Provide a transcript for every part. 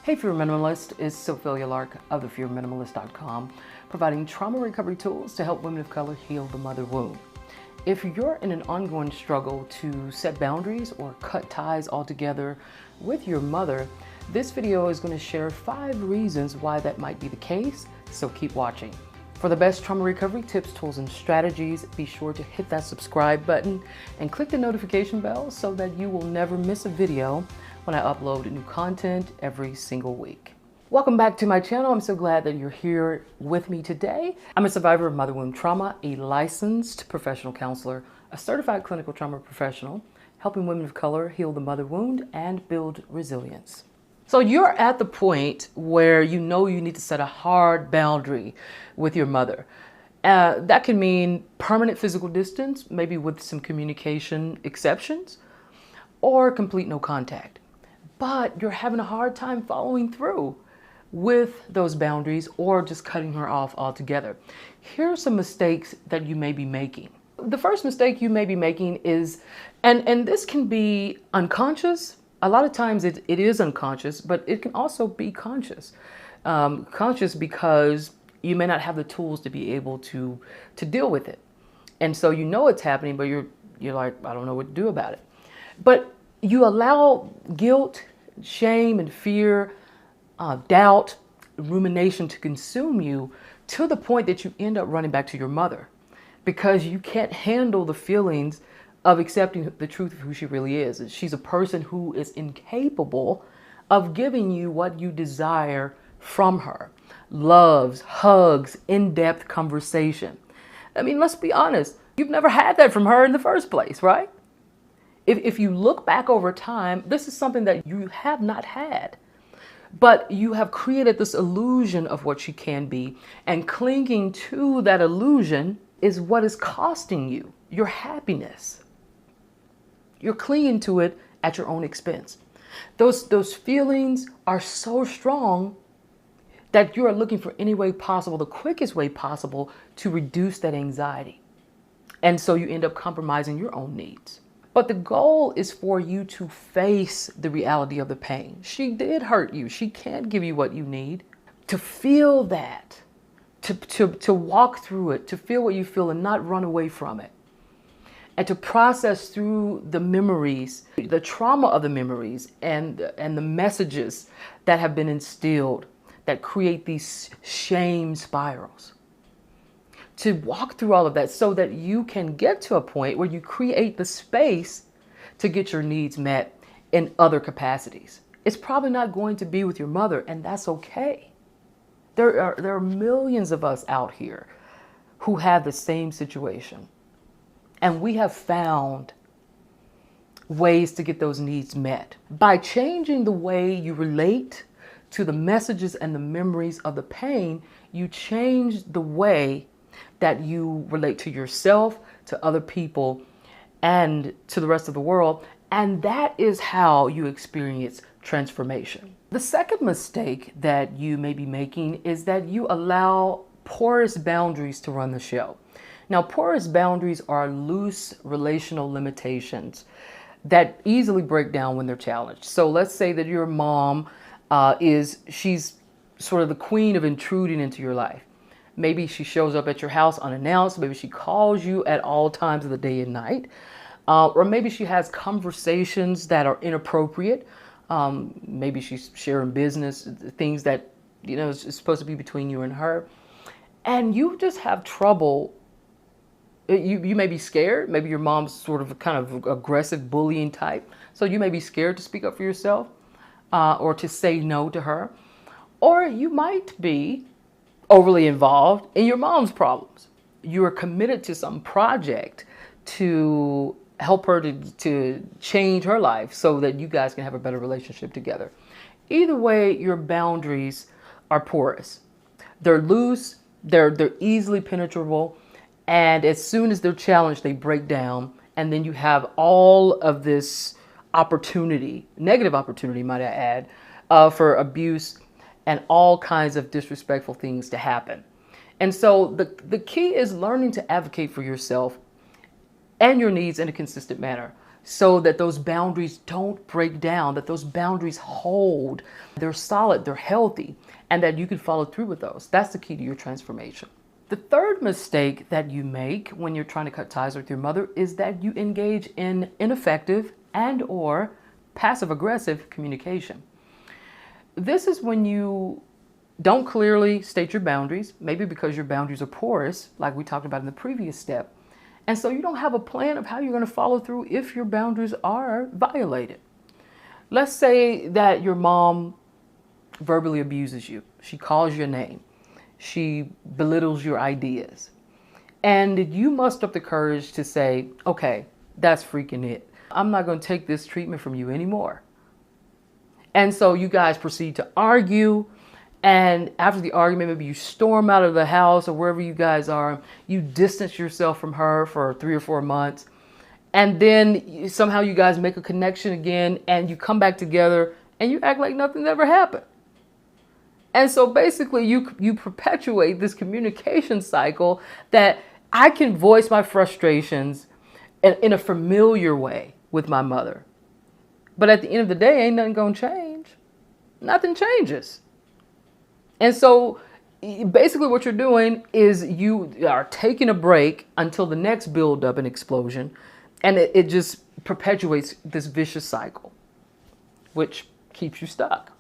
Hey Fear Minimalist, it's Sophia Lark of thefearminimalist.com, providing trauma recovery tools to help women of color heal the mother wound. If you're in an ongoing struggle to set boundaries or cut ties altogether with your mother, this video is going to share 5 reasons why that might be the case, so keep watching. For the best trauma recovery tips, tools, and strategies, be sure to hit that subscribe button and click the notification bell so that you will never miss a video when I upload new content every single week. Welcome back to my channel. I'm so glad that you're here with me today. I'm a survivor of mother wound trauma, a licensed professional counselor, a certified clinical trauma professional, helping women of color heal the mother wound and build resilience. So you're at the point where you know you need to set a hard boundary with your mother. That can mean permanent physical distance, maybe with some communication exceptions, or complete no contact. But you're having a hard time following through with those boundaries or just cutting her off altogether. Here are some mistakes that you may be making. The first mistake you may be making is, and this can be unconscious. A lot of times it is unconscious, but it can also be conscious. Conscious because you may not have the tools to be able to deal with it. And so you know it's happening, but you're like, I don't know what to do about it. But you allow guilt, shame, and fear, doubt, rumination to consume you to the point that you end up running back to your mother because you can't handle the feelings of accepting the truth of who she really is. She's a person who is incapable of giving you what you desire from her. Loves, hugs, in-depth conversation. I mean, let's be honest. You've never had that from her in the first place, right? If you look back over time, this is something that you have not had. But you have created this illusion of what she can be, and clinging to that illusion is what is costing you your happiness. You're clinging to it at your own expense. Those feelings are so strong that you are looking for any way possible, the quickest way possible, to reduce that anxiety. And so you end up compromising your own needs. But the goal is for you to face the reality of the pain. She did hurt you. She can't give you what you need. To feel that, to walk through it, to feel what you feel and not run away from it. And to process through the memories, the trauma of the memories and the messages that have been instilled that create these shame spirals. To walk through all of that so that you can get to a point where you create the space to get your needs met in other capacities. It's probably not going to be with your mother, and that's okay. There are millions of us out here who have the same situation. And we have found ways to get those needs met. By changing the way you relate to the messages and the memories of the pain, you change the way that you relate to yourself, to other people, and to the rest of the world. And that is how you experience transformation. The second mistake that you may be making is that you allow porous boundaries to run the show. Now, porous boundaries are loose relational limitations that easily break down when they're challenged. So let's say that your mom she's sort of the queen of intruding into your life. Maybe she shows up at your house unannounced. Maybe she calls you at all times of the day and night. Or maybe she has conversations that are inappropriate. Maybe she's sharing business, things that, is supposed to be between you and her. And you just have trouble. You may be scared. Maybe your mom's sort of a kind of aggressive bullying type. So you may be scared to speak up for yourself or to say no to her. Or you might be overly involved in your mom's problems. You are committed to some project to help her to change her life so that you guys can have a better relationship together. Either way, your boundaries are porous. They're loose, they're easily penetrable, and as soon as they're challenged, they break down, and then you have all of this opportunity, negative opportunity, might I add, for abuse and all kinds of disrespectful things to happen. And so the key is learning to advocate for yourself and your needs in a consistent manner. so that those boundaries don't break down, that those boundaries hold, they're solid, they're healthy, and that you can follow through with those. That's the key to your transformation. The third mistake that you make when you're trying to cut ties with your mother is that you engage in ineffective and or passive-aggressive communication. This is when you don't clearly state your boundaries, maybe because your boundaries are porous, like we talked about in the previous step. And so you don't have a plan of how you're going to follow through if your boundaries are violated. Let's say that your mom verbally abuses you. She calls your name. She belittles your ideas. And you muster up the courage to say, okay, that's freaking it. I'm not going to take this treatment from you anymore. And so you guys proceed to argue. And after the argument, maybe you storm out of the house or wherever you guys are. You distance yourself from her for 3 or 4 months. And then somehow you guys make a connection again and you come back together and you act like nothing ever happened. And so basically you perpetuate this communication cycle that I can voice my frustrations in a familiar way with my mother. But at the end of the day, ain't nothing gonna change. Nothing changes. And so basically what you're doing is you are taking a break until the next buildup and explosion. And it just perpetuates this vicious cycle, which keeps you stuck.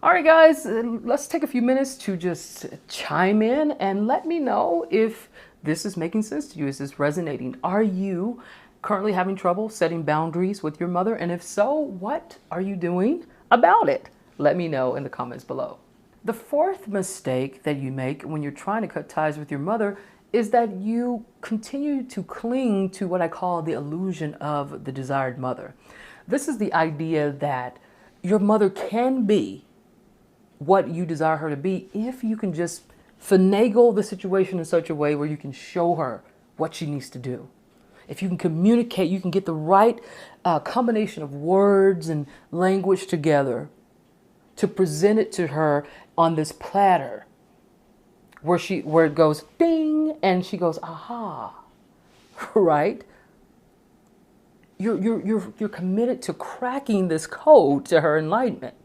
All right, guys, let's take a few minutes to just chime in and let me know if this is making sense to you. Is this resonating? Are you currently having trouble setting boundaries with your mother? And if so, what are you doing about it? Let me know in the comments below. The fourth mistake that you make when you're trying to cut ties with your mother is that you continue to cling to what I call the illusion of the desired mother. This is the idea that your mother can be what you desire her to be if you can just finagle the situation in such a way where you can show her what she needs to do. If you can communicate, you can get the right combination of words and language together to present it to her on this platter where it goes ding and she goes aha, right? You're committed to cracking this code to her enlightenment.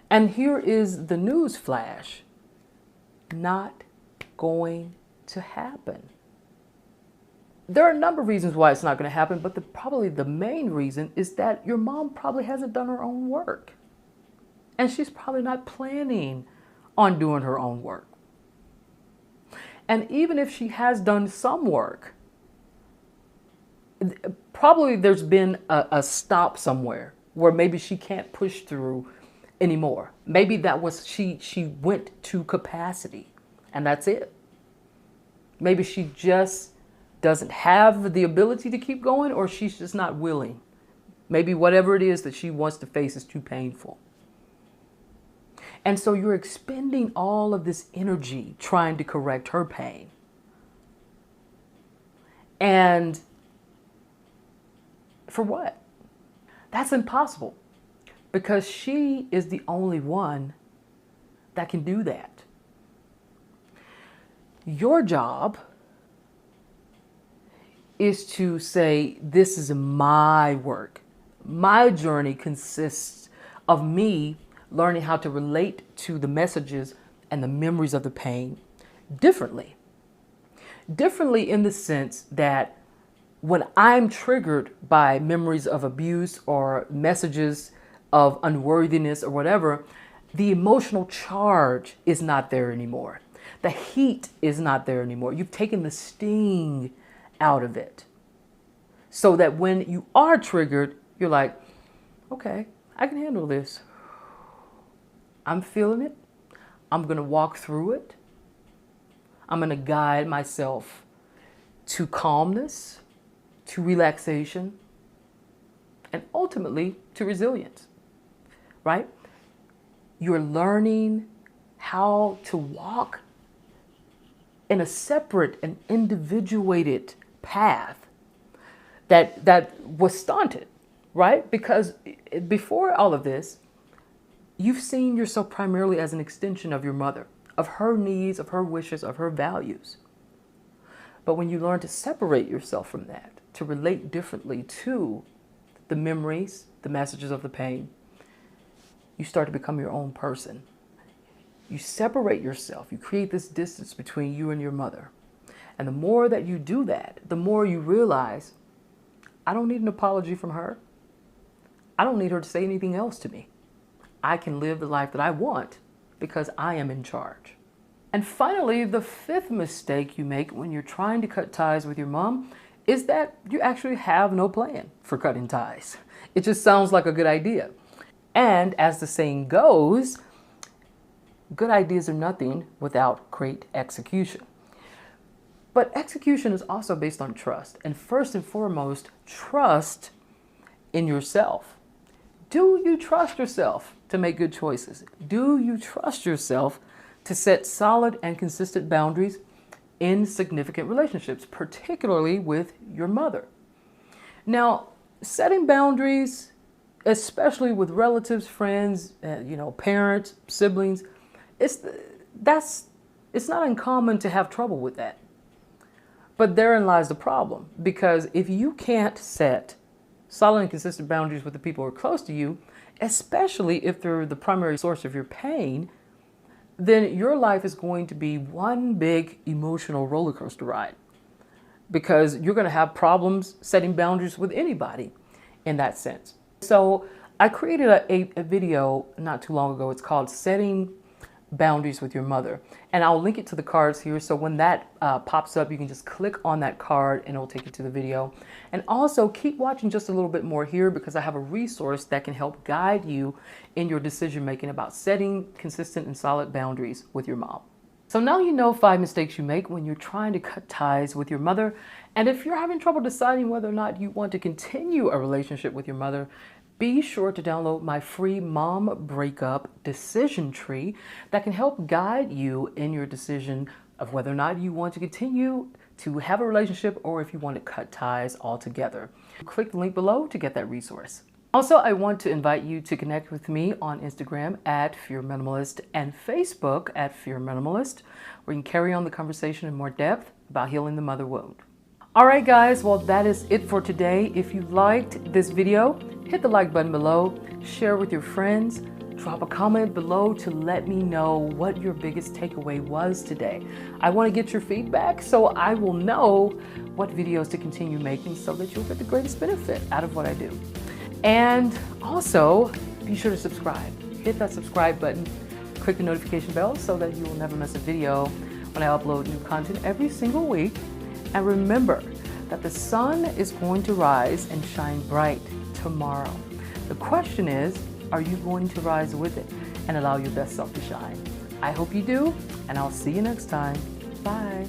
And here is the news flash. Not going to happen. There are a number of reasons why it's not going to happen, but probably the main reason is that your mom probably hasn't done her own work. And she's probably not planning on doing her own work. And even if she has done some work, probably there's been a stop somewhere where maybe she can't push through anymore. Maybe that was she went to capacity and that's it. Maybe she just doesn't have the ability to keep going, or she's just not willing. Maybe whatever it is that she wants to face is too painful. And so you're expending all of this energy trying to correct her pain. And for what? That's impossible, because she is the only one that can do that. Your job is to say, this is my work. My journey consists of me learning how to relate to the messages and the memories of the pain differently. Differently in the sense that when I'm triggered by memories of abuse or messages of unworthiness or whatever, the emotional charge is not there anymore. The heat is not there anymore. You've taken the sting out of it. So that when you are triggered, you're like, okay, I can handle this. I'm feeling it. I'm going to walk through it. I'm going to guide myself to calmness, to relaxation, and ultimately to resilience, right? You're learning how to walk in a separate and individuated path that was stunted, right? Because before all of this, you've seen yourself primarily as an extension of your mother, of her needs, of her wishes, of her values. But when you learn to separate yourself from that, to relate differently to the memories, the messages of the pain, you start to become your own person. You separate yourself. You create this distance between you and your mother. And the more that you do that, the more you realize, I don't need an apology from her. I don't need her to say anything else to me. I can live the life that I want because I am in charge. And finally, the fifth mistake you make when you're trying to cut ties with your mom is that you actually have no plan for cutting ties. It just sounds like a good idea. And as the saying goes, good ideas are nothing without great execution. But execution is also based on trust. And first and foremost, trust in yourself. Do you trust yourself to make good choices? Do you trust yourself to set solid and consistent boundaries in significant relationships, particularly with your mother? Now, setting boundaries, especially with relatives, friends, parents, siblings, it's not uncommon to have trouble with that. But therein lies the problem, because if you can't set solid and consistent boundaries with the people who are close to you, especially if they're the primary source of your pain, then your life is going to be one big emotional roller coaster ride, because you're going to have problems setting boundaries with anybody in that sense. So I created a video not too long ago. It's called Setting Boundaries with Your Mother. And I'll link it to the cards here. So when that pops up, you can just click on that card and it'll take you to the video. And also keep watching just a little bit more here, because I have a resource that can help guide you in your decision making about setting consistent and solid boundaries with your mom. So now you know 5 mistakes you make when you're trying to cut ties with your mother. And if you're having trouble deciding whether or not you want to continue a relationship with your mother, be sure to download my free Mom Breakup Decision Tree that can help guide you in your decision of whether or not you want to continue to have a relationship or if you want to cut ties altogether. Click the link below to get that resource. Also, I want to invite you to connect with me on Instagram at Fear Minimalist and Facebook at Fear Minimalist, where you can carry on the conversation in more depth about healing the mother wound. All right, guys, well, that is it for today. If you liked this video, hit the like button below, share with your friends, drop a comment below to let me know what your biggest takeaway was today. I want to get your feedback so I will know what videos to continue making so that you'll get the greatest benefit out of what I do. And also, be sure to subscribe. Hit that subscribe button, click the notification bell so that you will never miss a video when I upload new content every single week. And remember that the sun is going to rise and shine bright tomorrow. The question is, are you going to rise with it and allow your best self to shine? I hope you do, and I'll see you next time. Bye.